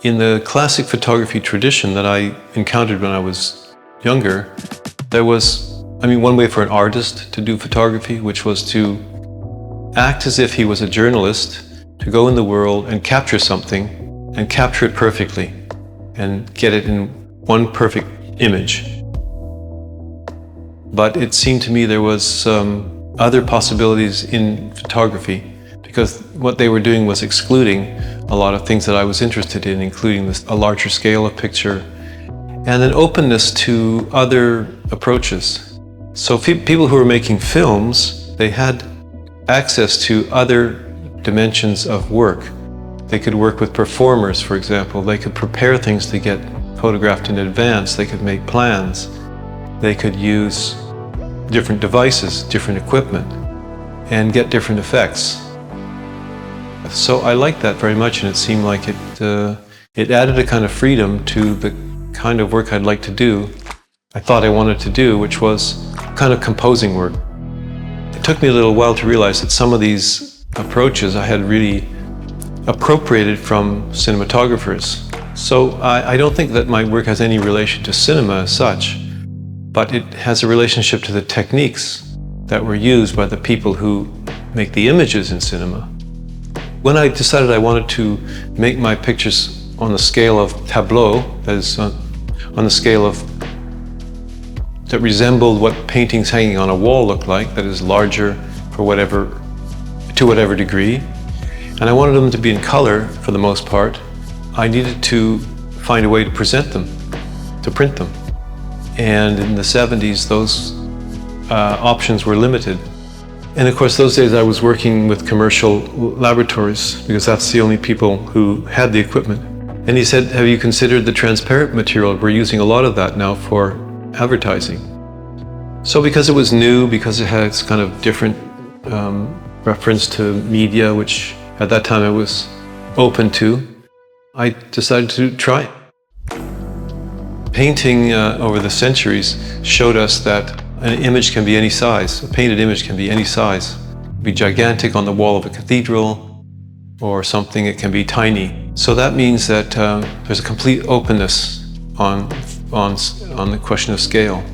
In the classic photography tradition that I encountered when I was younger, there was, one way for an artist to do photography, which was to act as if he was a journalist, to go in the world and capture something and capture it perfectly and get it in one perfect image. But it seemed to me there was other possibilities in photography, because what they were doing was excluding a lot of things that I was interested in, including a larger scale of picture and an openness to other approaches. So people who were making films, they had access to other dimensions of work. They could work with performers, for example. They could prepare things to get photographed in advance. They could make plans. They could use different devices, different equipment, and get different effects. So I liked that very much, and it seemed like it added a kind of freedom to the kind of work I'd like to do, I thought I wanted to do, which was kind of composing work. It took me a little while to realize that some of these approaches I had really appropriated from cinematographers. So I don't think that my work has any relation to cinema as such, but it has a relationship to the techniques that were used by the people who make the images in cinema. When I decided I wanted to make my pictures on the scale of tableau, that is on the scale of that resembled what paintings hanging on a wall look like, that is larger to whatever degree, and I wanted them to be in color for the most part, I needed to find a way to present them, to print them. And in the 70s, those options were limited. And of course, those days I was working with commercial laboratories, because that's the only people who had the equipment. And he said, have you considered the transparent material? We're using a lot of that now for advertising. So because it was new, because it had kind of different reference to media, which at that time I was open to, I decided to try it. Painting over the centuries showed us that an image can be any size. A painted image can be any size. It can be gigantic on the wall of a cathedral, or something, it can be tiny. So that means that there's a complete openness on the question of scale.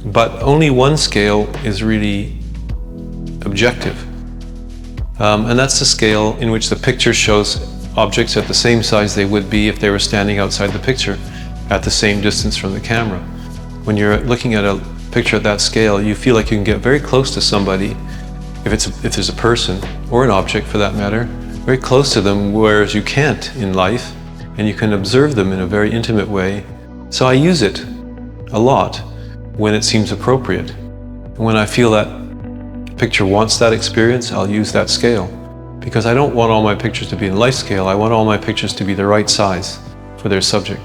But only one scale is really objective. And that's the scale in which the picture shows objects at the same size they would be if they were standing outside the picture at the same distance from the camera. When you're looking at a picture at that scale, you feel like you can get very close to somebody, if there's a person, or an object for that matter, very close to them, whereas you can't in life, and you can observe them in a very intimate way. So I use it a lot when it seems appropriate. And when I feel that the picture wants that experience, I'll use that scale. Because I don't want all my pictures to be in life scale, I want all my pictures to be the right size for their subject.